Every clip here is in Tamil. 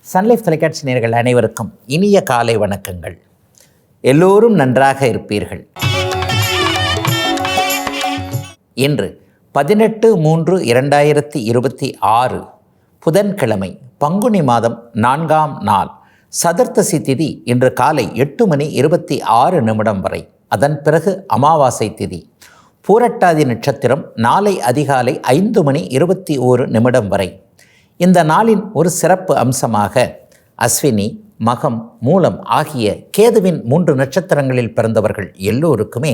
சன்லைஃப் தொலைக்காட்சி நேயர்கள் அனைவருக்கும் இனிய காலை வணக்கங்கள். எல்லோரும் நன்றாக இருப்பீர்கள். இன்று 18/3/2026 புதன்கிழமை, பங்குனி மாதம் 4ஆம் நாள், சதுர்த்தசி திதி இன்று காலை 8:26 வரை. அதன் பிறகு அமாவாசை திதி. பூரட்டாதி நட்சத்திரம் நாளை அதிகாலை 5:21 வரை. இந்த நாளின் ஒரு சிறப்பு அம்சமாக அஸ்வினி, மகம், மூலம் ஆகிய கேதுவின் 3 நட்சத்திரங்களில் பிறந்தவர்கள் எல்லோருக்குமே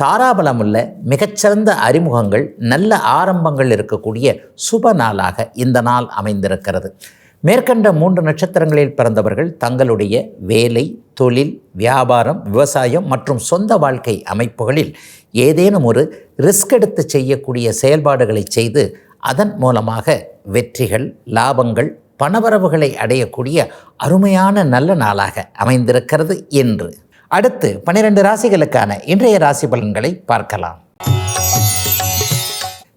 தாராபலமுள்ள மிகச்சிறந்த அறிமுகங்கள், நல்ல ஆரம்பங்கள் இருக்கக்கூடிய சுப நாளாக இந்த நாள் அமைந்திருக்கிறது. மேற்கண்ட 3 நட்சத்திரங்களில் பிறந்தவர்கள் தங்களுடைய வேலை, தொழில், வியாபாரம், விவசாயம் மற்றும் சொந்த வாழ்க்கை அமைப்புகளில் ஏதேனும் ஒரு ரிஸ்க் எடுத்து செய்யக்கூடிய செயல்பாடுகளை செய்து அதன் மூலமாக வெற்றிகள், லாபங்கள், பணவரவுகளை அடையக்கூடிய அருமையான நல்ல நாளாக அமைந்திருக்கிறது என்று. அடுத்து 12 ராசிகளுக்கான இன்றைய ராசி பலன்களை பார்க்கலாம்.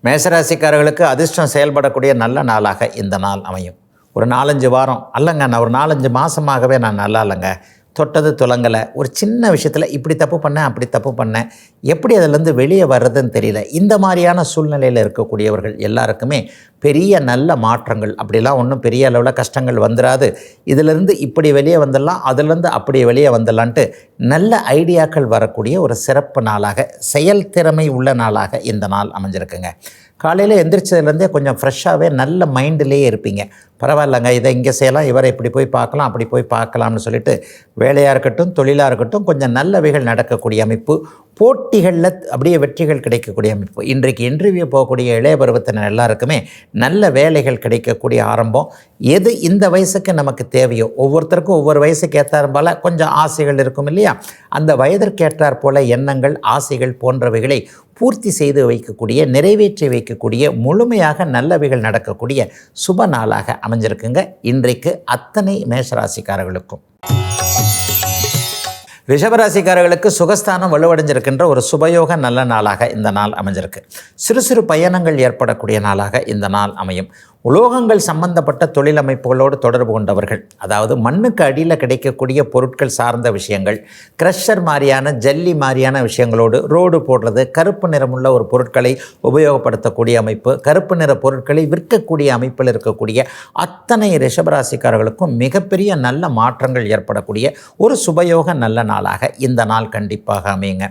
மேஷராசிக்காரர்களுக்கு அதிர்ஷ்டம் செயல்படக்கூடிய நல்ல நாளாக இந்த நாள் அமையும். ஒரு 4-5 வாரம் அல்லங்க, நான் ஒரு 4-5 மாதமாகவே நான் நல்லா இல்லைங்க, தொட்டது துலங்கலை, ஒரு சின்ன விஷயத்தில் இப்படி தப்பு பண்ணேன், அப்படி தப்பு பண்ணேன், எப்படி அதிலேருந்து வெளியே வர்றதுன்னு தெரியல, இந்த மாதிரியான சூழ்நிலையில் இருக்கக்கூடியவர்கள் எல்லாருக்குமே பெரிய நல்ல மாற்றங்கள், அப்படிலாம் ஒன்றும் பெரிய அளவில் கஷ்டங்கள் வந்துடாது, இதிலிருந்து இப்படி வெளியே வந்துடலாம், அதிலேருந்து அப்படி வெளியே வந்துடலான்ட்டு நல்ல ஐடியாக்கள் வரக்கூடிய ஒரு சிறப்பு நாளாக, செயல்திறமை உள்ள நாளாக இந்த நாள் அமைஞ்சிருக்குங்க. காலையில் எந்திரிச்சதுலேருந்தே கொஞ்சம் ஃப்ரெஷ்ஷாகவே நல்ல மைண்டிலேயே இருப்பீங்க. பரவாயில்லைங்க, இதை இங்கே செய்யலாம், இவரை இப்படி போய் பார்க்கலாம், அப்படி போய் பார்க்கலாம்னு சொல்லிட்டு வேலையாக இருக்கட்டும், தொழிலாக இருக்கட்டும், கொஞ்சம் நல்லவைகள் நடக்கக்கூடிய அமைப்பு, போட்டிகளில் அப்படியே வெற்றிகள் கிடைக்கக்கூடிய அமைப்பு. இன்றைக்கு இன்டர்வியூ போகக்கூடிய இளைய பருவத்தினர் எல்லாருக்குமே நல்ல வேலைகள் கிடைக்கக்கூடிய ஆரம்பம். எது இந்த வயசுக்கு நமக்கு தேவையோ, ஒவ்வொருத்தருக்கும் ஒவ்வொரு வயசுக்கு ஏற்றார் போல் கொஞ்சம் ஆசைகள் இருக்கும் இல்லையா, அந்த வயதிற்கேற்றார் போல எண்ணங்கள், ஆசைகள் போன்றவைகளை பூர்த்தி செய்து வைக்கக்கூடிய, நிறைவேற்றி வைக்கக்கூடிய, முழுமையாக நல்லவைகள் நடக்கக்கூடிய சுப நாளாக அமைஞ்சிருக்குங்க இன்றைக்கு அத்தனை மேஷராசிக்காரர்களுக்கும். ரிஷபராசிக்காரர்களுக்கு சுகஸ்தானம் வலுவடைஞ்சிருக்கின்ற ஒரு சுபயோக நல்ல நாளாக இந்த நாள் அமைஞ்சிருக்கு. சிறு சிறு பயணங்கள் ஏற்படக்கூடிய நாளாக இந்த நாள் அமையும். உலோகங்கள் சம்பந்தப்பட்ட தொழில் அமைப்புகளோடு தொடர்பு கொண்டவர்கள், அதாவது மண்ணுக்கு அடியில் கிடைக்கக்கூடிய பொருட்கள் சார்ந்த விஷயங்கள், க்ரஷர் மாதிரியான, ஜல்லி மாதிரியான விஷயங்களோடு, ரோடு போடுறது, கருப்பு நிறமுள்ள ஒரு பொருட்களை உபயோகப்படுத்தக்கூடிய அமைப்பு, கருப்பு நிற பொருட்களை விற்கக்கூடிய அமைப்பில் இருக்கக்கூடிய அத்தனை ரிஷபராசிக்காரர்களுக்கும் மிகப்பெரிய நல்ல மாற்றங்கள் ஏற்படக்கூடிய ஒரு சுபயோக நல்ல நாளாக இந்த நாள் கண்டிப்பாக அமையுங்க.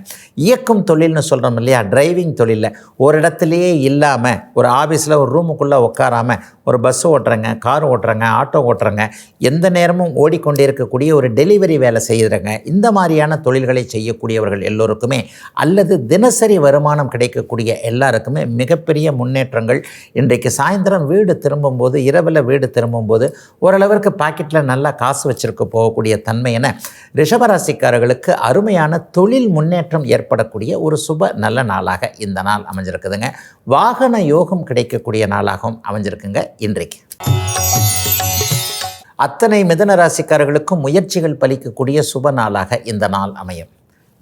இயக்கும் தொழில்னு சொல்கிறோம் இல்லையா, டிரைவிங் தொழிலில் ஒரு இடத்துலையே இல்லாமல், ஒரு ஆஃபீஸில் ஒரு ரூமுக்குள்ளே உட்காராமல் ஒரு பஸ் ஓட்டுறங்க, கார் ஓட்டுறங்க, ஆட்டோ ஓட்டுறங்க, எந்த நேரமும் ஓடிக்கொண்டே இருக்கக்கூடிய ஒரு டெலிவரி வேலை செய்கிறங்க, இந்த மாதிரியான தொழில்களை செய்யக்கூடியவர்கள் எல்லோருக்குமே, அல்லது தினசரி வருமானம் கிடைக்கக்கூடிய எல்லாருக்குமே மிகப்பெரிய முன்னேற்றங்கள். இன்றைக்கு சாயந்தரம் வீடு திரும்பும்போது, இரவில் வீடு திரும்பும்போது ஓரளவிற்கு பாக்கெட்டில் நல்லா காசு வச்சிருக்க போகக்கூடிய தன்மை என ரிஷபராசிக்காரர்களுக்கு அருமையான தொழில் முன்னேற்றம் ஏற்படக்கூடிய ஒரு சுப நல்ல நாளாக இந்த நாள் அமைஞ்சிருக்குதுங்க. வாகன யோகம் கிடைக்கக்கூடிய நாளாகவும் அமைஞ்சிருக்குங்க இன்றைக்கு. அத்தனை மிதுன ராசிக்காரர்களுக்கும் முயற்சிகள் பலிக்கக்கூடிய சுப நாளாக இந்த நாள் அமையும்.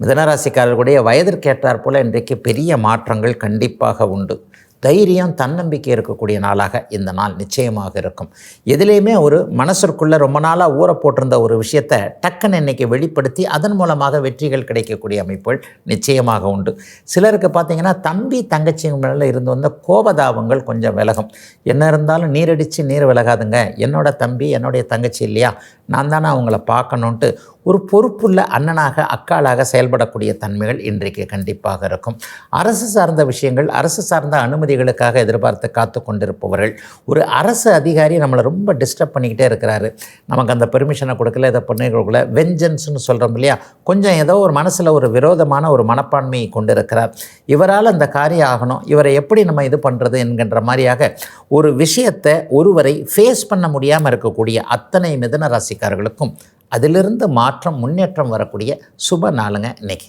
மிதுன ராசிக்காரர்களுடைய வயதிற்கேற்றார் போல இன்றைக்கு பெரிய மாற்றங்கள் கண்டிப்பாக உண்டு. தைரியம், தன்னம்பிக்கை இருக்கக்கூடிய நாளாக இந்த நாள் நிச்சயமாக இருக்கும். எதிலேயுமே ஒரு மனசிற்குள்ளே ரொம்ப நாளாக ஊற போட்டிருந்த ஒரு விஷயத்தை டக்குன்னு இன்றைக்கி வெளிப்படுத்தி அதன் மூலமாக வெற்றிகள் கிடைக்கக்கூடிய அமைப்புகள் நிச்சயமாக உண்டு. சிலருக்கு பார்த்திங்கன்னா தம்பி தங்கச்சி மேலே இருந்து வந்த கோபதாபங்கள் கொஞ்சம் விலகும். என்ன இருந்தாலும் நீரடித்து நீர் விலகாதுங்க, என்னோட தம்பி என்னுடைய தங்கச்சி இல்லையா, நான் தானே அவங்கள பார்க்கணுன்ட்டு ஒரு பொறுப்புள்ள அண்ணனாக, அக்காளாக செயல்படக்கூடிய தன்மைகள் இன்றைக்கு கண்டிப்பாக இருக்கும். அரசு சார்ந்த விஷயங்கள், அரசு சார்ந்த அனுமதிகளுக்காக எதிர்பார்த்து காத்து கொண்டிருப்பவர்கள், ஒரு அரசு அதிகாரி நம்மளை ரொம்ப டிஸ்டர்ப் பண்ணிக்கிட்டே இருக்கிறாரு, நமக்கு அந்த பெர்மிஷனை கொடுக்கல, இதை பண்ணி கொடுக்கல, வெஞ்சன்ஸ்னு சொல்கிறோம் இல்லையா, கொஞ்சம் ஏதோ ஒரு மனசில் ஒரு விரோதமான ஒரு மனப்பான்மையை கொண்டிருக்கிறார், இவரால் அந்த காரியம் ஆகணும், இவரை எப்படி நம்ம இது பண்ணுறது என்கின்ற மாதிரியாக ஒரு விஷயத்தை, ஒருவரை ஃபேஸ் பண்ண முடியாமல் இருக்கக்கூடிய அத்தனை மிதுன ராசிக்காரர்களுக்கும் அதிலிருந்து மாற்றம், முன்னேற்றம் வரக்கூடிய சுப நாளுங்க இன்னைக்கு.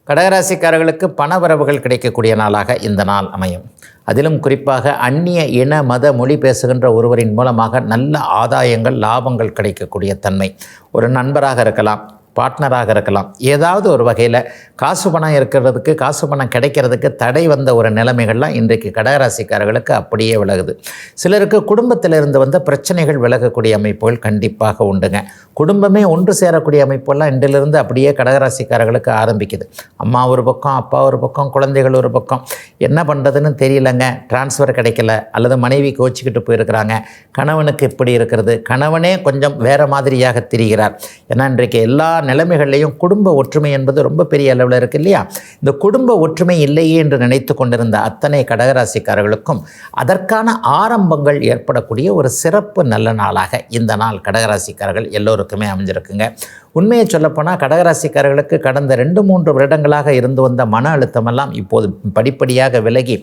கடகராசிக்காரர்களுக்கு பணவரவுகள் கிடைக்கக்கூடிய நாளாக இந்த நாள் அமையும். அதிலும் குறிப்பாக அந்நிய இன, மத, மொழி பேசுகின்ற ஒருவரின் மூலமாக நல்ல ஆதாயங்கள், லாபங்கள் கிடைக்கக்கூடிய தன்மை. ஒரு நண்பராக இருக்கலாம், பார்ட்னராக இருக்கலாம், ஏதாவது ஒரு வகையில் காசு பணம் இருக்கிறதுக்கு, காசு பணம் கிடைக்கிறதுக்கு தடை வந்த ஒரு நிலைமைகள்லாம் இன்றைக்கு கடகராசிக்காரர்களுக்கு அப்படியே விலகுது. சிலருக்கு குடும்பத்தில் இருந்து வந்த பிரச்சனைகள் விலகக்கூடிய அமைப்புகள் கண்டிப்பாக உண்டுங்க. குடும்பமே ஒன்று சேரக்கூடிய அமைப்பெல்லாம் இன்றிலிருந்து அப்படியே கடகராசிக்காரர்களுக்கு ஆரம்பிக்குது. அம்மா ஒரு பக்கம், அப்பா ஒரு பக்கம், குழந்தைகள் ஒரு பக்கம், என்ன பண்ணுறதுன்னு தெரியலங்க. டிரான்ஸ்ஃபர் கிடைக்கல, அல்லது மனைவி கோச்சிக்கிட்டு போயிருக்கிறாங்க, கணவனுக்கு இப்படி இருக்கிறது, கணவனே கொஞ்சம் வேறு மாதிரியாக திரிகிறார். ஏன்னா இன்றைக்கு எல்லா நிலைமைகள்லையும் குடும்ப ஒற்றுமை என்பது ரொம்ப பெரிய அளவில் இருக்குது இல்லையா? இந்த குடும்ப ஒற்றுமை இல்லையே என்று நினைத்து கொண்டிருந்த அத்தனை கடகராசிக்காரர்களுக்கும் அதற்கான ஆரம்பங்கள் ஏற்படக்கூடிய ஒரு சிறப்பு நல்ல நாளாக இந்த நாள் கடகராசிக்காரர்கள் எல்லோருக்குமே அமைஞ்சிருக்குங்க. உண்மையை சொல்லப்போனால் கடகராசிக்காரர்களுக்கு கடந்த 2-3 வருடங்களாக இருந்து வந்த மன அழுத்தமெல்லாம் இப்போது படிப்படியாக விலகி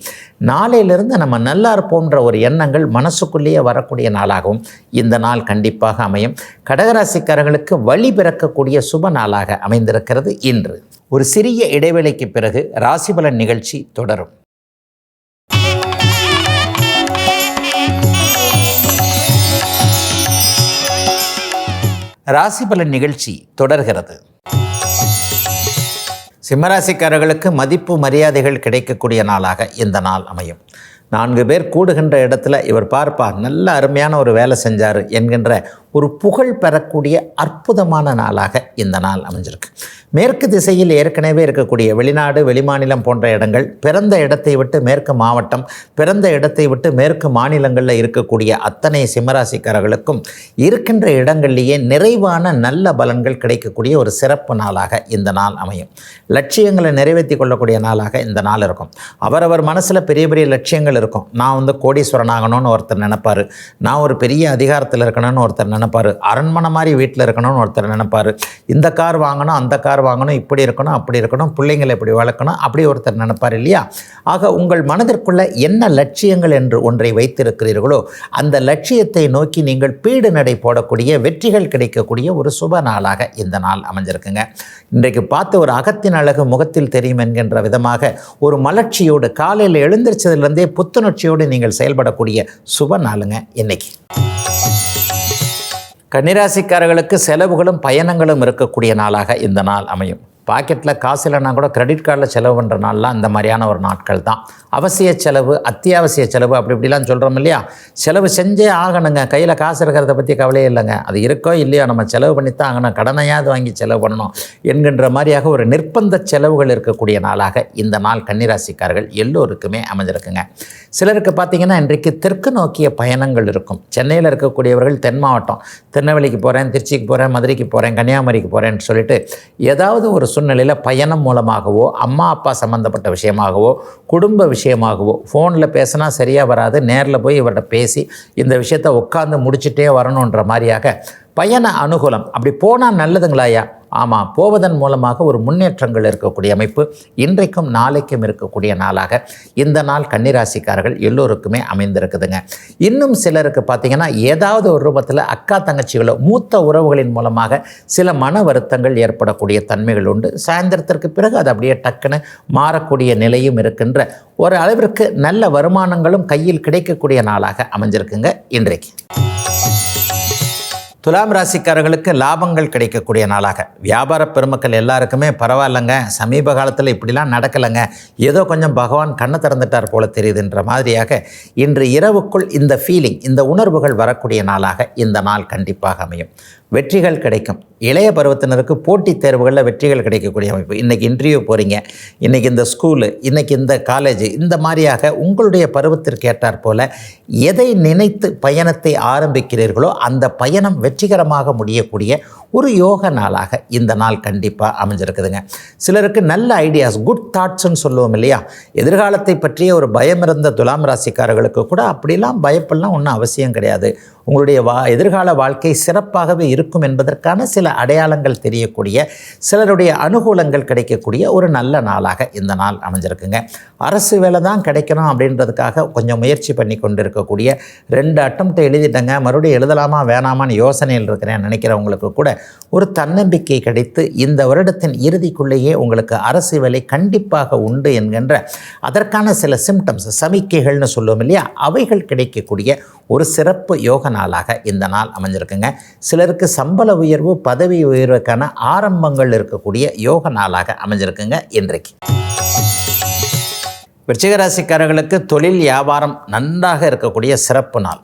நாளையிலிருந்து நம்ம நல்லா இருப்போன்ற ஒரு எண்ணங்கள் மனசுக்குள்ளேயே வரக்கூடிய நாளாகவும் இந்த நாள் கண்டிப்பாக அமையும். கடகராசிக்காரர்களுக்கு வழி பிறக்கக்கூடிய சுப நாளாக அமைந்திருக்கிறது இன்று. ஒரு சிறிய இடைவேளைக்கு பிறகு ராசிபலன் நிகழ்ச்சி தொடரும். ராசிபலன் நிகழ்ச்சி தொடர்கிறது. சிம்மராசிக்காரர்களுக்கு மதிப்பு மரியாதைகள் கிடைக்கக்கூடிய நாளாக இந்த நாள் அமையும். 4 பேர் கூடுகின்ற இடத்துல இவர் பார்ப்பார், நல்ல அருமையான ஒரு வேலை செஞ்சார் என்கின்ற ஒரு புகழ் பெறக்கூடிய அற்புதமான நாளாக இந்த நாள் அமைஞ்சிருக்கு. மேற்கு திசையில் ஏற்கனவே இருக்கக்கூடிய வெளிநாடு, வெளிமாநிலம் போன்ற இடங்கள், பிறந்த இடத்தை விட்டு மேற்கு மாவட்டம், பிறந்த இடத்தை விட்டு மேற்கு மாநிலங்களில் இருக்கக்கூடிய அத்தனை சிம்மராசிக்காரர்களுக்கும் இருக்கின்ற இடங்கள்லேயே நிறைவான நல்ல பலன்கள் கிடைக்கக்கூடிய ஒரு சிறப்பு நாளாக இந்த நாள் அமையும். லட்சியங்களை நிறைவேற்றி கொள்ளக்கூடிய நாளாக இந்த நாள் இருக்கும். அவரவர் மனசில் பெரிய பெரிய லட்சியங்கள் இருக்கும். நான் கோடீஸ்வரன் ஆகணும்னு ஒருத்தர் நினைப்பார், நான் ஒரு பெரிய அதிகாரத்தில் இருக்கணும்னு ஒருத்தர் நினைப்பார், அரண்மனை மாதிரி வீட்டில் இருக்கணும்னு ஒருத்தர் நினைப்பார், இந்த கார் வாங்கணும், அந்த கார் வாங்கணும், இப்படி இருக்கணும், அப்படி இருக்கணும், பிள்ளைங்களை இப்படி வளர்க்கணும், அப்படி ஒருத்தர் நினைப்பார் இல்லையா? ஆக உங்கள் மனதிற்குள்ள என்ன லட்சியங்கள் என்று ஒன்றை வைத்திருக்கிறீர்களோ அந்த லட்சியத்தை நோக்கி நீங்கள் பீடு நடை போடக்கூடிய வெற்றிகள் கிடைக்கக்கூடிய ஒரு சுப நாளாக இந்த நாள் அமைஞ்சிருக்குங்க. இன்றைக்கு பார்த்து ஒரு அகத்தின் அழகு முகத்தில் தெரியும் என்கின்ற விதமாக ஒரு மலர்ச்சியோடு காலையில் எழுந்திரிச்சதுலேருந்தே புத்துணர்ச்சியோடு நீங்கள் செயல்படக்கூடிய சுப நாளுங்க இன்னைக்கு. கன்னிராசிக்காரர்களுக்கு செலவுகளும் பயணங்களும் இருக்கக்கூடிய நாளாக இந்த நாள் அமையும். பாக்கெட்டில் காசு இல்லைன்னா கூட கிரெடிட் கார்டில் செலவு பண்ணுற நாள்லாம் இந்த மாதிரியான ஒரு நாட்கள் தான். அவசிய செலவு, அத்தியாவசிய செலவு அப்படி இப்படிலாம் சொல்கிறோம் இல்லையா? செலவு செஞ்சே ஆகணுங்க, கையில் காசு இருக்கிறத பற்றி கவலையே இல்லைங்க, அது இருக்கோ இல்லையோ நம்ம செலவு பண்ணித்தான் ஆகணும், கடனையாவது வாங்கி செலவு பண்ணணும் என்கின்ற மாதிரியாக ஒரு நிர்பந்த செலவுகள் இருக்கக்கூடிய நாளாக இந்த நாள் கன்னிராசிக்காரர்கள் எல்லோருக்குமே அமைஞ்சிருக்குங்க. சிலருக்கு பார்த்திங்கன்னா இன்றைக்கு தெற்கு நோக்கிய பயணங்கள் இருக்கும். சென்னையில் இருக்கக்கூடியவர்கள் தென் மாவட்டம், திருநெல்வேலிக்கு போகிறேன், திருச்சிக்கு போகிறேன், மதுரைக்கு போகிறேன், கன்னியாகுமரிக்கு போகிறேன்னு சொல்லிட்டு ஏதாவது ஒரு சூழ்நிலையில் பயணம் மூலமாகவோ, அம்மா அப்பா சம்மந்தப்பட்ட விஷயமாகவோ, குடும்ப விஷயமாகவோ, ஃபோனில் பேசினா சரியாக வராது, நேரில் போய் இவர்கிட்ட பேசி இந்த விஷயத்தை உட்காந்து முடிச்சுட்டே வரணுன்ற மாதிரியாக பயண அனுகூலம். அப்படி போனால் நல்லதுங்களாயா? ஆமாம், போவதன் மூலமாக ஒரு முன்னேற்றங்கள் இருக்கக்கூடிய அமைப்பு இன்றைக்கும் நாளைக்கும் இருக்கக்கூடிய நாளாக இந்த நாள் கன்னிராசிக்காரர்கள் எல்லோருக்குமே அமைந்திருக்குதுங்க. இன்னும் சிலருக்கு பார்த்திங்கன்னா ஏதாவது ஒரு ரூபத்தில் அக்கா தங்கச்சிகளோ மூத்த உறவுகளின் மூலமாக சில மன வருத்தங்கள் ஏற்படக்கூடிய தன்மைகள் உண்டு. சாயந்தரத்திற்கு பிறகு அது அப்படியே டக்குன்னு மாறக்கூடிய நிலையும் இருக்கின்ற ஒரு அளவிற்கு நல்ல வருமானங்களும் கையில் கிடைக்கக்கூடிய நாளாக அமைஞ்சிருக்குங்க இன்றைக்கு. துலாம் ராசிக்காரர்களுக்கு லாபங்கள் கிடைக்கக்கூடிய நாளாக. வியாபார பெருமக்கள் எல்லாருக்குமே பரவாயில்லைங்க, சமீப காலத்தில் இப்படிலாம் நடக்கலைங்க, ஏதோ கொஞ்சம் பகவான் கண்ணை திறந்துட்டார் போல தெரியுதுன்ற மாதிரியாக இன்று இரவுக்குள் இந்த ஃபீலிங், இந்த உணர்வுகள் வரக்கூடிய நாளாக இந்த நாள் கண்டிப்பாக அமையும். வெற்றிகள் கிடைக்கும். இளைய பருவத்தினருக்கு போட்டித் தேர்வுகளில் வெற்றிகள் கிடைக்கக்கூடிய அமைப்பு. இன்றைக்கி இன்டர்வியூ போகிறீங்க, இன்றைக்கி இந்த ஸ்கூலு, இன்றைக்கி இந்த காலேஜ், இந்த மாதிரியாக உங்களுடைய பருவத்திற்கு ஏற்றாற் போல் எதை நினைத்து பயணத்தை ஆரம்பிக்கிறீர்களோ அந்த பயணம் வெற்றிகரமாக முடியக்கூடிய ஒரு யோக நாளாக இந்த நாள் கண்டிப்பாக அமைஞ்சிருக்குதுங்க. சிலருக்கு நல்ல ஐடியாஸ், குட் தாட்ஸ்ன்னு சொல்லுவோம் இல்லையா? எதிர்காலத்தை பற்றிய ஒரு பயம் இருந்த துலாம் ராசிக்காரர்களுக்கு கூட அப்படிலாம் பயப்படலாம் ஒன்றும் அவசியம் கிடையாது. உங்களுடைய எதிர்கால வாழ்க்கை சிறப்பாகவே இருக்கும் என்பதற்கான சில அடையாளங்கள் தெரியக்கூடிய, சிலருடைய அனுகூலங்கள் கிடைக்கக்கூடிய ஒரு நல்ல நாளாக இந்த நாள் அமைஞ்சிருக்குங்க. அரசு வேலை தான் கிடைக்கணும் அப்படின்றதுக்காக கொஞ்சம் முயற்சி பண்ணி கொண்டு இருக்கக்கூடிய 2 அட்டம்ப்ட் எழுதிட்டங்க, மறுபடியும் எழுதலாமா வேணாமான்னு யோசனையில் இருக்கிறேன் நினைக்கிறவங்களுக்கு கூட ஒரு தன்னம்பிக்கை கிடைத்து இந்த வருடத்தின் இறுதிக்குள்ளேயே உங்களுக்கு அரசு வேலை கண்டிப்பாக உண்டு என்கின்ற அதற்கான சில சிம்டம்ஸ், சமிக்கைகள்னு சொல்லுவோம் இல்லையா, அவைகள் கிடைக்கக்கூடிய ஒரு சிறப்பு யோக நாளாக இந்த நாள் அமைஞ்சிருக்குங்க. சிலருக்கு சம்பள உயர்வு, பதவி பதவி உயர்வுக்கான ஆரம்பங்கள் இருக்கக்கூடிய யோக நாளாக அமைஞ்சிருக்குங்க இன்றைக்கு. விருச்சிக ராசிக்காரர்களுக்கு தொழில் வியாபாரம் நன்றாக இருக்கக்கூடிய சிறப்பு நாள்.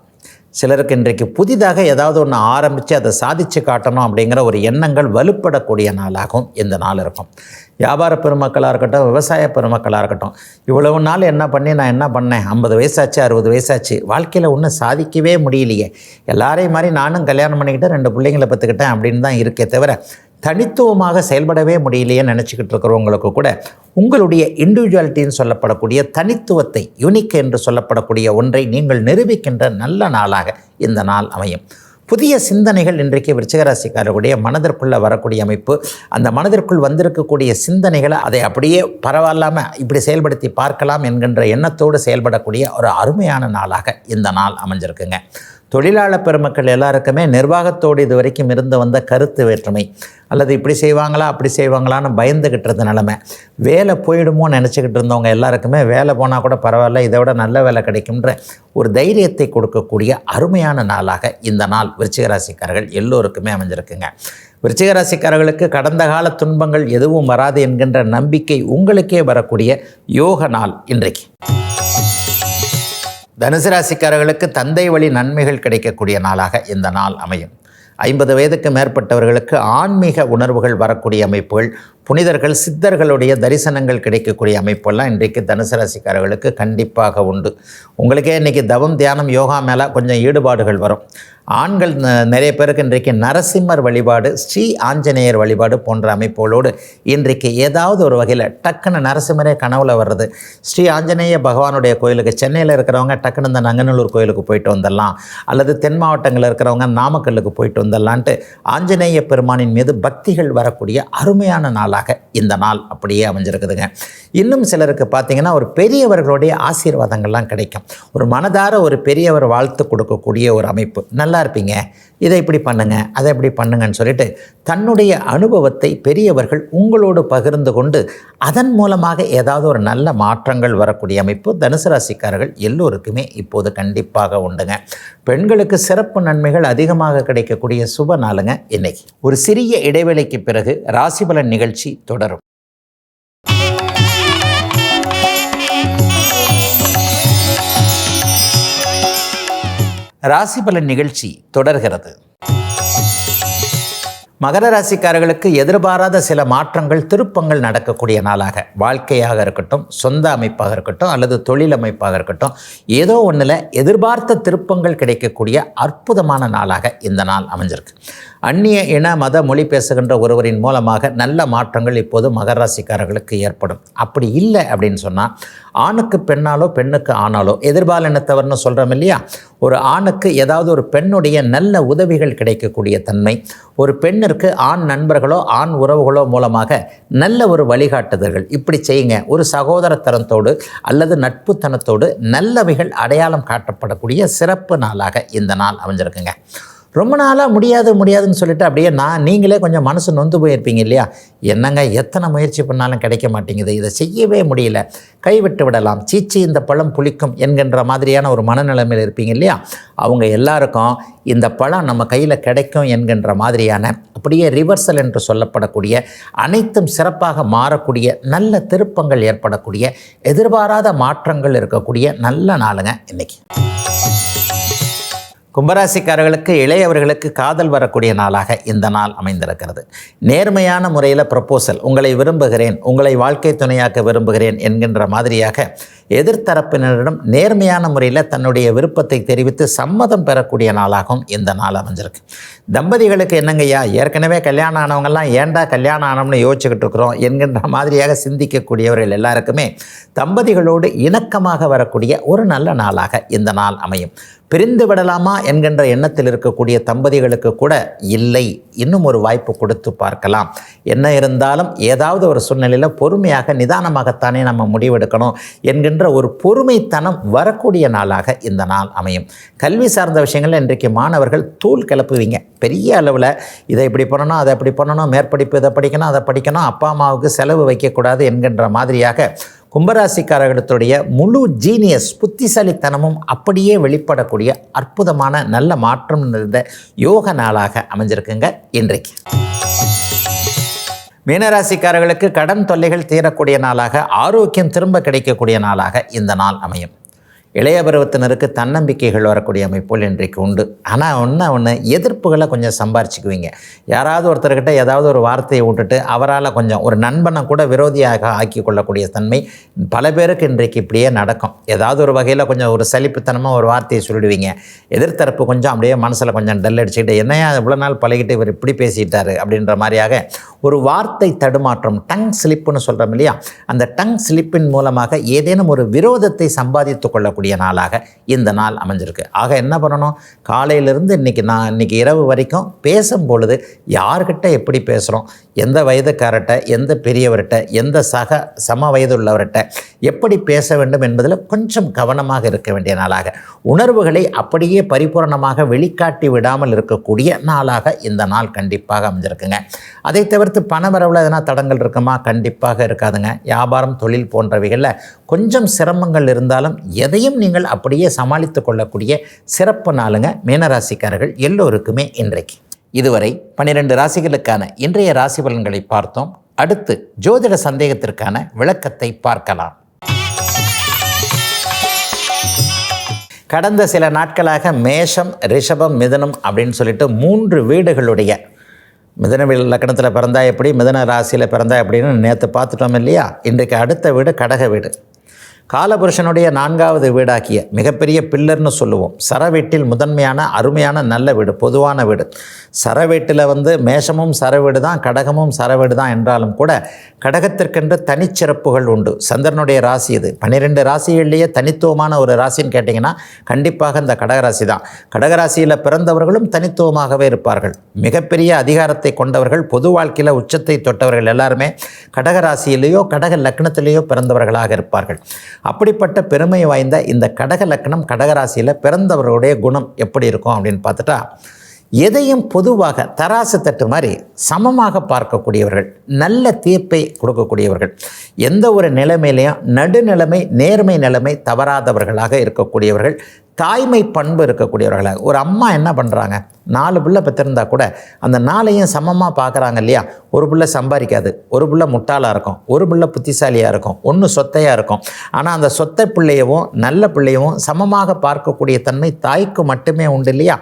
சிலருக்கு இன்றைக்கு புதிதாக ஏதாவது ஒன்று ஆரம்பித்து அதை சாதித்து காட்டணும் அப்படிங்கிற ஒரு எண்ணங்கள் வலுப்படக்கூடிய நாளாகவும் இந்த நாள் இருக்கும். வியாபார பெருமக்களாக இருக்கட்டும், விவசாய பெருமக்களாக இருக்கட்டும், இவ்வளவு நாள் என்ன பண்ணி நான் என்ன பண்ணேன், 50 வயசாச்சு 60 வயசாச்சு, வாழ்க்கையில் ஒன்றும் சாதிக்கவே முடியலையே, எல்லாரையும் மாதிரி நானும் கல்யாணம் பண்ணிக்கிட்டு 2 பிள்ளைங்களை பெற்றுக்கிட்டேன் அப்படின்னு தான் இருக்கே தவிர தனித்துவமாக செயல்படவே முடியலையேன்னு நினச்சிக்கிட்டு இருக்கிறவங்களுக்கு கூட உங்களுடைய இண்டிவிஜுவாலிட்டின்னு சொல்லப்படக்கூடிய தனித்துவத்தை, யூனிக் என்று சொல்லப்படக்கூடிய ஒன்றை நீங்கள் நிரூபிக்கின்ற நல்ல நாளாக இந்த நாள் அமையும். புதிய சிந்தனைகள் இன்றைக்கு விருச்சிக ராசிக்காரர்களுடைய மனதிற்குள்ளே வரக்கூடிய அமைப்பு, அந்த மனதிற்குள் வந்திருக்கக்கூடிய சிந்தனைகளை அதை அப்படியே பரவாயில்லாமல் இப்படி செயல்படுத்தி பார்க்கலாம் என்கின்ற எண்ணத்தோடு செயல்படக்கூடிய ஒரு அருமையான நாளாக இந்த நாள் அமைஞ்சிருக்குங்க. தொழிலாளர் பெருமக்கள் எல்லாருக்குமே நிர்வாகத்தோடு இது வரைக்கும் இருந்து வந்த கருத்து வேற்றுமை, அல்லது இப்படி செய்வாங்களா அப்படி செய்வாங்களான்னு பயந்துக்கிட்டு இருந்த நிலைமை, வேலை போயிடுமோன்னு நினச்சிக்கிட்டு இருந்தவங்க எல்லாருக்குமே வேலை போனால் கூட பரவாயில்ல, இதை விட நல்ல வேலை கிடைக்கும்ன்ற ஒரு தைரியத்தை கொடுக்கக்கூடிய அருமையான நாளாக இந்த நாள் விருச்சிக ராசிக்காரர்கள் எல்லோருக்குமே அமைஞ்சிருக்குங்க. விருச்சிக ராசிக்காரர்களுக்கு கடந்த கால துன்பங்கள் எதுவும் வராது என்கின்ற நம்பிக்கை உங்களுக்கே வரக்கூடிய யோக நாள் இன்றைக்கு. தனுசு ராசிக்காரர்களுக்கு தந்தை வழி நன்மைகள் கிடைக்கக்கூடிய நாளாக இந்த நாள் அமையும். 50 வயதுக்கு மேற்பட்டவர்களுக்கு ஆன்மீக உணர்வுகள் வரக்கூடிய அமைப்புகள், புனிதர்கள் சித்தர்களுடைய தரிசனங்கள் கிடைக்கக்கூடிய அமைப்பெல்லாம் இன்றைக்கு தனுசு ராசிக்காரர்களுக்கு கண்டிப்பாக உண்டு. உங்களுக்கே இன்றைக்கி தவம் தியானம் யோகா மேலே கொஞ்சம் ஈடுபாடுகள் வரும். ஆண்கள் நிறைய பேருக்கு இன்றைக்கு நரசிம்மர் வழிபாடு, ஸ்ரீ ஆஞ்சநேயர் வழிபாடு போன்ற அமைப்புகளோடு இன்றைக்கு ஏதாவது ஒரு வகையில் டக்குன்னு நரசிம்மரே கனவுல வர்றது, ஸ்ரீ ஆஞ்சநேய பகவானுடைய கோயிலுக்கு சென்னையில் இருக்கிறவங்க டக்குன்னு இந்த நங்கநல்லூர் கோயிலுக்கு போயிட்டு வந்துடலாம், அல்லது தென் மாவட்டங்களில் இருக்கிறவங்க நாமக்கல்லுக்கு போயிட்டு வந்துடலான்ட்டு ஆஞ்சநேய பெருமானின் மீது பக்திகள் வரக்கூடிய அருமையான நாளாக இந்த நாள் அப்படியே அமைஞ்சிருக்குதுங்க. இன்னும் சிலருக்கு பார்த்திங்கன்னா ஒரு பெரியவர்களுடைய ஆசீர்வாதங்கள்லாம் கிடைக்கும். ஒரு மனதார ஒரு பெரியவர் வாழ்த்து கொடுக்கக்கூடிய ஒரு அமைப்பு. நல்லா இருப்பீங்க, இதை இப்படி பண்ணுங்க, அதை இப்படி பண்ணுங்கன்னு சொல்லிட்டு தன்னுடைய அனுபவத்தை பெரியவர்கள் உங்களோடு பகிர்ந்து கொண்டு அதன் மூலமாக ஏதாவது ஒரு நல்ல மாற்றங்கள் வரக்கூடிய அமைப்பு தனுசு ராசிக்காரர்கள் எல்லோருக்குமே இப்போது கண்டிப்பாக உண்டுங்க. பெண்களுக்கு சிறப்பு நன்மைகள் அதிகமாக கிடைக்கக்கூடிய சுப நாளுங்க இன்னைக்கு. ஒரு சிறிய இடைவேளைக்கு பிறகு ராசிபலன் நிகழ்ச்சி தொடரும். ராசிபலன் நிகழ்ச்சி தொடர்கிறது. மகர ராசிக்காரர்களுக்கு எதிர்பாராத சில மாற்றங்கள், திருப்பங்கள் நடக்கக்கூடிய நாளாக, வாழ்க்கையாக இருக்கட்டும், சொந்த அமைப்பாக இருக்கட்டும், அல்லது தொழில் அமைப்பாக இருக்கட்டும், ஏதோ ஒன்றில் எதிர்பார்த்த திருப்பங்கள் கிடைக்கக்கூடிய அற்புதமான நாளாக இந்த நாள் அமைஞ்சிருக்கு. அந்நிய இன மத மொழி பேசுகின்ற ஒருவரின் மூலமாக நல்ல மாற்றங்கள் இப்போது மகர ராசிக்காரர்களுக்கு ஏற்படும். அப்படி இல்லை அப்படின்னு சொன்னால் ஆணுக்கு பெண்ணாலோ பெண்ணுக்கு ஆணாலோ, எதிர்பாலினத்தவர்னு சொல்கிறோம் இல்லையா, ஒரு ஆணுக்கு ஏதாவது ஒரு பெண்ணுடைய நல்ல உதவிகள் கிடைக்கக்கூடிய தன்மை, ஒரு பெண்ணிற்கு ஆண் நண்பர்களோ ஆண் உறவுகளோ மூலமாக நல்ல ஒரு வழிகாட்டுதல்கள், இப்படி செய்யுங்க, ஒரு சகோதரத்தனத்தோடு அல்லது நட்புத்தனத்தோடு நல்லவைகள் அடையாளம் காட்டப்படக்கூடிய சிறப்பு நாளாக இந்த நாள் அமைஞ்சிருக்குங்க. ரொம்ப நாளாக முடியாதுன்னு சொல்லிட்டு அப்படியே நீங்களே கொஞ்சம் மனசு நொந்து போயிருப்பீங்க இல்லையா, என்னங்க எத்தனை முயற்சி பண்ணாலும் கிடைக்க மாட்டேங்குது, இதை செய்யவே முடியல, கைவிட்டு விடலாம், சீச்சி இந்த பழம் புளிக்கும் என்கின்ற மாதிரியான ஒரு மனநிலைமையில் இருப்பீங்க இல்லையா, அவங்க எல்லாருக்கும் இந்த பழம் நம்ம கையில் கிடைக்கும் என்கின்ற மாதிரியான அப்படியே ரிவர்சல் என்று சொல்லப்படக்கூடிய அனைத்தும் சிறப்பாக மாறக்கூடிய நல்ல திருப்பங்கள் ஏற்படக்கூடிய எதிர்பாராத மாற்றங்கள் இருக்கக்கூடிய நல்ல நாளுங்க இன்னைக்கு. கும்பராசிக்காரர்களுக்கு இளையவர்களுக்கு காதல் வரக்கூடிய நாளாக இந்த நாள் அமைந்திருக்கிறது. நேர்மையான முறையில் ப்ரப்போசல், உங்களை விரும்புகிறேன், உங்களை வாழ்க்கை துணையாக்க விரும்புகிறேன் என்கின்ற மாதிரியாக எதிர்த்தரப்பினரிடம் நேர்மையான முறையில் தன்னுடைய விருப்பத்தை தெரிவித்து சம்மதம் பெறக்கூடிய நாளாகவும் இந்த நாள் அமைஞ்சிருக்கு. தம்பதிகளுக்கு என்னங்கய்யா, ஏற்கனவே கல்யாணம் ஆனவங்கெல்லாம் ஏண்டா கல்யாணம் ஆனோம்னு யோசிச்சுக்கிட்டு இருக்கிறோம் என்கின்ற மாதிரியாக சிந்திக்கக்கூடியவர்கள் எல்லாருக்குமே தம்பதிகளோடு இணக்கமாக வரக்கூடிய ஒரு நல்ல நாளாக இந்த நாள் அமையும். பிரிந்து விடலாமா என்கின்ற எண்ணத்தில் இருக்கக்கூடிய தம்பதிகளுக்கு கூட இல்லை, இன்னும் ஒரு வாய்ப்பு கொடுத்து பார்க்கலாம், என்ன இருந்தாலும் ஏதாவது ஒரு சூழ்நிலையில் பொறுமையாக நிதானமாகத்தானே நம்ம முடிவெடுக்கணும் என்கின்ற ஒரு பொறுமைத்தனம் வரக்கூடிய நாளாக இந்த நாள் அமையும். கல்வி சார்ந்த விஷயங்கள் இன்றைக்கு மாணவர்கள் தூள் கிளப்புவீங்க. பெரிய அளவில் இதை இப்படி பண்ணணும், அதை அப்படி பண்ணணும், மேற்படிப்பு இதை படிக்கணும், அதை படிக்கணும், அப்பா அம்மாவுக்கு செலவு வைக்கக்கூடாது என்கின்ற மாதிரியாக கும்பராசிக்காரர்களுடைய முழு ஜீனியஸ் புத்திசாலித்தனமும் அப்படியே வெளிப்படக்கூடிய அற்புதமான நல்ல மாற்றம் நிறைந்த யோக நாளாக அமைஞ்சிருக்குங்க இன்றைக்கு. மீனராசிக்காரர்களுக்கு கடன் தொல்லைகள் தீரக்கூடிய நாளாக, ஆரோக்கியம் திரும்ப கிடைக்கக்கூடிய நாளாக இந்த நாள் அமையும். இளைய பருவத்தினருக்கு தன்னம்பிக்கைகள் வரக்கூடிய அமைப்புகள் இன்றைக்கு உண்டு. ஆனால் ஒன்று எதிர்ப்புகளை கொஞ்சம் சம்பாரிச்சுக்குவீங்க. யாராவது ஒருத்தர்கிட்ட ஏதாவது ஒரு வார்த்தையை விட்டுட்டு அவரால் கொஞ்சம் ஒரு நண்பனை கூட விரோதியாக ஆக்கி கொள்ளக்கூடிய தன்மை பல பேருக்கு இன்றைக்கு இப்படியே நடக்கும். ஏதாவது ஒரு வகையில் கொஞ்சம் ஒரு சலிப்புத்தனமாக ஒரு வார்த்தையை சொல்லிடுவீங்க. எதிர்த்தரப்பு கொஞ்சம் அப்படியே மனசில் கொஞ்சம் டல் அடிச்சுக்கிட்டு என்னையா இவ்வளோ நாள் பழகிட்டு இவர் இப்படி பேசிட்டாரு அப்படின்ற மாதிரியாக ஒரு வார்த்தை தடுமாற்றம், டங் ஸ்லிப்புன்னு சொல்கிறோம் இல்லையா, அந்த டங் ஸ்லிப்பின் மூலமாக ஏதேனும் ஒரு விரோதத்தை சம்பாதித்து கொள்ளக்கூடிய நாளாக இந்த நாள் அமைஞ்சிருக்கு. ஆக என்ன பண்ணணும், காலையிலிருந்து இன்னைக்கு இரவு வரைக்கும் பேசும்பொழுது யார்கிட்ட எப்படி பேசுகிறோம், எந்த வயதுக்காரர்கிட்ட, எந்த பெரியவர்கிட்ட, எந்த சம வயது உள்ளவர்கிட்ட எப்படி பேச வேண்டும் என்பதில் கொஞ்சம் கவனமாக இருக்க வேண்டிய நாளாக, உணர்வுகளை அப்படியே பரிபூரணமாக வெளிக்காட்டி விடாமல் இருக்கக்கூடிய நாளாக இந்த நாள் கண்டிப்பாக அமைஞ்சிருக்குங்க. அதை தவிர்த்து பணவரவில் எதனா தடங்கள் இருக்குமா? கண்டிப்பாக இருக்காதுங்க. வியாபாரம், தொழில் போன்றவைகளில் கொஞ்சம் சிரமங்கள் இருந்தாலும் எதையும் நீங்கள் அப்படியே சமாளித்து கொள்ளக்கூடிய சிறப்பு நாளுங்க மீனராசிக்காரர்கள் எல்லோருக்குமே இன்றைக்கு. இதுவரை 12 ராசிகளுக்கான இன்றைய ராசி பலன்களை பார்த்தோம். அடுத்து ஜோதிட சந்தேகத்திற்கான விளக்கத்தை பார்க்கலாம். கடந்த சில நாட்களாக மேஷம், ரிஷபம், மிதுனம் அப்படின்னு சொல்லிட்டு 3 வீடுகளுடைய மிதுன லக்னத்தில் பிறந்தா எப்படி, மிதுன ராசியில் பிறந்தா எப்படின்னு நேற்று பார்த்துட்டோம் இல்லையா. இன்றைக்கு அடுத்த வீடு கடக வீடு. காலபுருஷனுடைய 4வது வீடாக்கிய மிகப்பெரிய பில்லர்னு சொல்லுவோம். சரவீட்டில் முதன்மையான அருமையான நல்ல வீடு, பொதுவான வீடு. சரவீட்டில் மேஷமும் சரவீடு தான், கடகமும் சரவீடு தான் என்றாலும் கூட கடகத்திற்கென்று தனிச்சிறப்புகள் உண்டு. சந்திரனுடைய ராசி இது. 12 ராசிகளிலேயே தனித்துவமான ஒரு ராசின்னு கேட்டிங்கன்னா கண்டிப்பாக இந்த கடகராசி தான். கடகராசியில் பிறந்தவர்களும் தனித்துவமாகவே இருப்பார்கள். மிகப்பெரிய அதிகாரத்தை கொண்டவர்கள், பொது வாழ்க்கையில் உச்சத்தை தொட்டவர்கள் எல்லாருமே கடகராசியிலேயோ கடக லக்னத்திலேயோ பிறந்தவர்களாக இருப்பார்கள். அப்படிப்பட்ட பெருமை வாய்ந்த இந்த கடக லக்னம், கடகராசியில் பிறந்தவர்களுடைய குணம் எப்படி இருக்கும் அப்படின்னு பார்த்துட்டா, எதையும் பொதுவாக தராசு தட்டு மாதிரி சமமாக பார்க்கக்கூடியவர்கள், நல்ல தீர்ப்பை கொடுக்கக்கூடியவர்கள், எந்த ஒரு நிலைமையிலையும் நடுநிலைமை, நேர்மை நிலைமை தவறாதவர்களாக இருக்கக்கூடியவர்கள், தாய்மை பண்பு இருக்கக்கூடியவர்களாக. ஒரு அம்மா என்ன பண்ணுறாங்க, 4 பிள்ளை பெற்றிருந்தா கூட அந்த 4ஐயும் சமமாக பார்க்குறாங்க இல்லையா. ஒரு பிள்ளை சம்பாதிக்காது, ஒரு பிள்ளை முட்டாளாக இருக்கும், ஒரு பிள்ளை புத்திசாலியாக இருக்கும், ஒன்று சொத்தையாக இருக்கும். ஆனால் அந்த சொத்தை பிள்ளையவும் நல்ல பிள்ளையவும் சமமாக பார்க்கக்கூடிய தன்மை தாய்க்கு மட்டுமே உண்டு இல்லையா.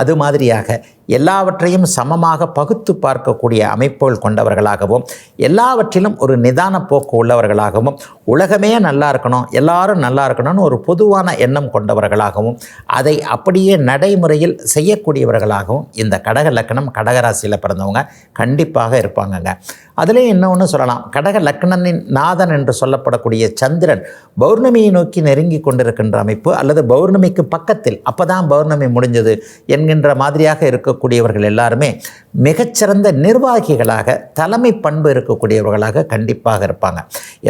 அது மாதிரியாக எல்லாவற்றையும் சமமாக பகுத்து பார்க்கக்கூடிய அமைப்புகள் கொண்டவர்களாகவும், எல்லாவற்றிலும் ஒரு நிதான போக்கு உள்ளவர்களாகவும், உலகமே நல்லா இருக்கணும், எல்லாரும் நல்லா இருக்கணும்னு ஒரு பொதுவான எண்ணம் கொண்டவர்களாகவும், அதை அப்படியே நடைமுறையில் செய்யக்கூடியவர்களாகவும் இந்த கடக லக்னம், கடகராசியில் பிறந்தவங்க கண்டிப்பாக இருப்பாங்கங்க. அதுலேயும் இன்னொன்று சொல்லலாம், கடக லக்னனின் நாதன் என்று சொல்லப்படக்கூடிய சந்திரன் பௌர்ணமியை நோக்கி நெருங்கி கொண்டிருக்கின்ற அமைப்பு, அல்லது பௌர்ணமிக்கு பக்கத்தில் அப்போ தான் பௌர்ணமி முடிஞ்சது என்கின்ற மாதிரியாக இருக்கக்கூடியவர்கள் எல்லாருமே மிகச்சிறந்த நிர்வாகிகளாக, தலைமை பண்பு இருக்கக்கூடியவர்களாக கண்டிப்பாக இருப்பாங்க.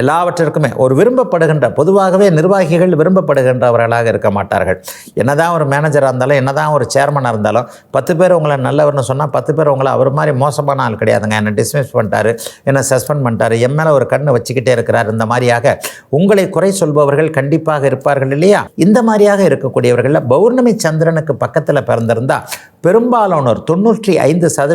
எல்லாவற்றிற்குமே ஒரு விரும்பப்படுகின்ற, பொதுவாகவே நிர்வாகிகள் விரும்பப்படுகின்றவர்களாக இருக்க மாட்டார்கள். என்னதான் ஒரு மேனேஜராக இருந்தாலும், என்னதான் ஒரு சேர்மனாக இருந்தாலும், 10 பேர் உங்களை நல்லவர்னு சொன்னால் 10 பேர் உங்களை அவர் மாதிரி மோசமான ஆள் கிடையாதுங்க, என்னை டிஸ்மிஸ் பண்ணிட்டாரு, என்னை சஸ்பெண்ட் பண்ணிட்டாரு, என் மேலே ஒரு கண்ணு வச்சுக்கிட்டே இருக்கிறார், இந்த மாதிரியாக உங்களை குறை சொல்பவர்கள் கண்டிப்பாக இருப்பார்கள் இல்லையா. இந்த மாதிரியாக இருக்கக்கூடியவர்களில் பௌர்ணமி சந்திரனுக்கு பக்கத்தில் பிறந்திருந்தால் பெரும்பாலானோர் 95%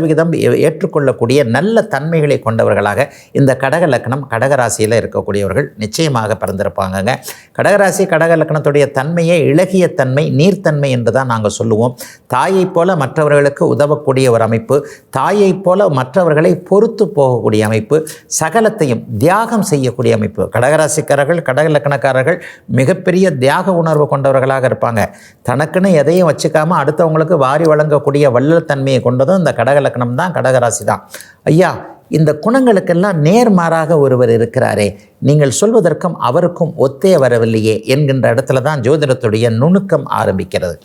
ஏற்றுக்கொள்ளக்கூடிய நல்ல தன்மைகளை கொண்டவர்களாக இந்த கடக லக்னம், கடகராசியில் இருக்கக்கூடியவர்கள் நிச்சயமாக பிறந்திருப்பாங்கங்க. கடகராசி, கடக லக்னத்துடைய தன்மையே இளகிய தன்மை, நீர்த்தன்மை என்று தான் நாங்கள் சொல்லுவோம். தாயைப் போல மற்றவர்களுக்கு உதவக்கூடிய ஒரு அமைப்பு, தாயைப் போல மற்றவர்களை பொறுத்து போகக்கூடிய அமைப்பு, சகலத்தையும் தியாகம் செய்யக்கூடிய அமைப்பு. கடகராசிக்காரர்கள், கடக லக்னக்காரர்கள் மிகப்பெரிய தியாக உணர்வு கொண்டவர்களாக இருப்பாங்க. தனக்குன்னு எதையும் வச்சுக்காமல் அடுத்தவங்களுக்கு வாரி வழங்கக்கூடிய வள்ளல் தன்மையை கொண்டதும் இந்த கடக லக்னம் தான், கடகராசி தான். ஐயா, இந்த குணங்களுக்கெல்லாம் நேர்மாறாக ஒருவர் இருக்கிறாரே, நீங்கள் சொல்வதற்கும் அவருக்கும் ஒத்தே வரவில்லையே என்கின்ற இடத்துல தான் ஜோதிடத்துடைய நுணுக்கம் ஆரம்பிக்கிறது.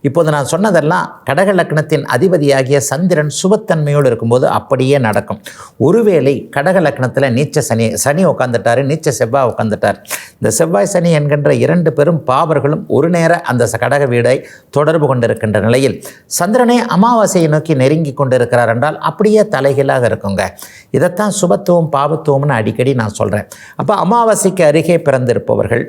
இப்போது நான் சொன்னதெல்லாம் கடக லக்னத்தின் அதிபதியாகிய சந்திரன் சுபத்தன்மையோடு இருக்கும்போது அப்படியே நடக்கும். ஒருவேளை கடக லக்னத்தில் நீச்ச சனி உட்காந்துட்டார், நீச்ச செவ்வாய் உட்காந்துட்டார். இந்த செவ்வாய் சனி என்கின்ற 2 பெரும் பாவர்களும் ஒரு நேர அந்த கடக வீடை தொடர்பு கொண்டிருக்கின்ற நிலையில் சந்திரனே அமாவாசையை நோக்கி நெருங்கி கொண்டிருக்கிறார் என்றால் அப்படியே தலைகீழாக இருக்குங்க. இதைத்தான் சுபத்துவம் பாவத்துவம்னு அடிக்கடி நான் சொல்கிறேன். அப்போ அப்போ அமாவாசைக்கு அருகே பிறந்திருப்பவர்கள்,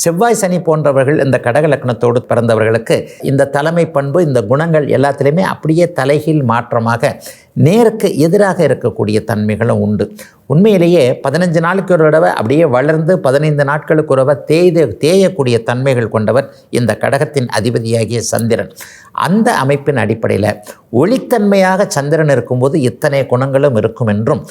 செவ்வாய் சனி போன்றவர்கள் இந்த கடக லக்னத்தோடு பிறந்தவர்களுக்கு இந்த தலைமை பண்பு, இந்த குணங்கள் எல்லாத்திலையுமே அப்படியே தலைகீழ் மாற்றமாக நேருக்கு எதிராக இருக்கக்கூடிய தன்மைகளும் உண்டு. உண்மையிலேயே 15 நாளுக்கு ஒரு தடவை அப்படியே வளர்ந்து 15 நாட்களுக்கு ஒரு தடவை தேயக்கூடிய தன்மைகள் கொண்டவர் இந்த கடகத்தின் அதிபதியாகிய சந்திரன். அந்த அமைப்பின் அடிப்படையில் ஒளித்தன்மையாக சந்திரன் இருக்கும்போது இத்தனை குணங்களும் இருக்கும் என்றும்,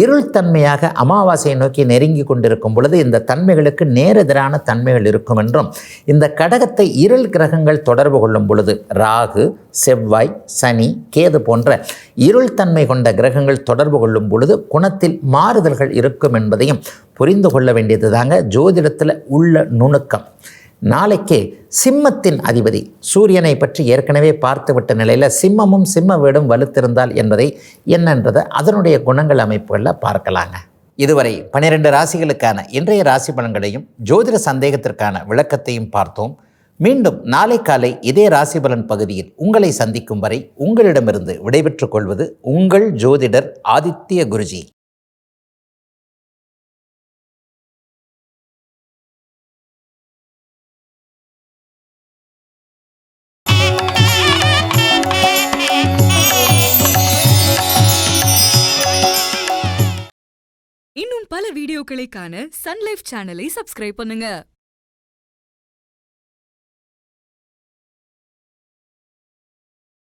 இருள்தன்மையாக அமாவாசையை நோக்கி நெருங்கி கொண்டிருக்கும் பொழுது இந்த தன்மைகளுக்கு நேரெதிரான தன்மைகள் இருக்கும் என்றும், இந்த கடகத்தை இருள் கிரகங்கள் தொடர்பு கொள்ளும் பொழுது ராகு, செவ்வாய், சனி, கேது போன்ற இருள் தன்மை கொண்ட கிரகங்கள் தொடர்பு கொள்ளும் பொழுது குணத்தில் மாறுதல்கள் இருக்கும் என்பதையும் புரிந்து கொள்ள வேண்டியது தாங்க ஜோதிடத்தில் உள்ள நுணுக்கம். நாளைக்கு சிம்மத்தின் அதிபதி சூரியனை பற்றி ஏற்கனவே பார்த்துவிட்ட நிலையில் சிம்மமும் சிம்ம வீடும் வலுத்திருந்தால் என்பதை என்னன்றதை அதனுடைய குணங்கள் அமைப்புகளில் பார்க்கலாங்க. இதுவரை 12 ராசிகளுக்கான இன்றைய ராசி பலன்களையும் ஜோதிட சந்தேகத்திற்கான விளக்கத்தையும் பார்த்தோம். மீண்டும் நாளை காலை இதே ராசி பலன் பகுதியில் உங்களை சந்திக்கும் வரை உங்களிடமிருந்து விடைபெற்றுக் கொள்வது உங்கள் ஜோதிடர் ஆதித்ய குருஜி. இன்னும் பல வீடியோக்களை காண சன் லைஃப் சேனலை சப்ஸ்கிரைப் பண்ணுங்க.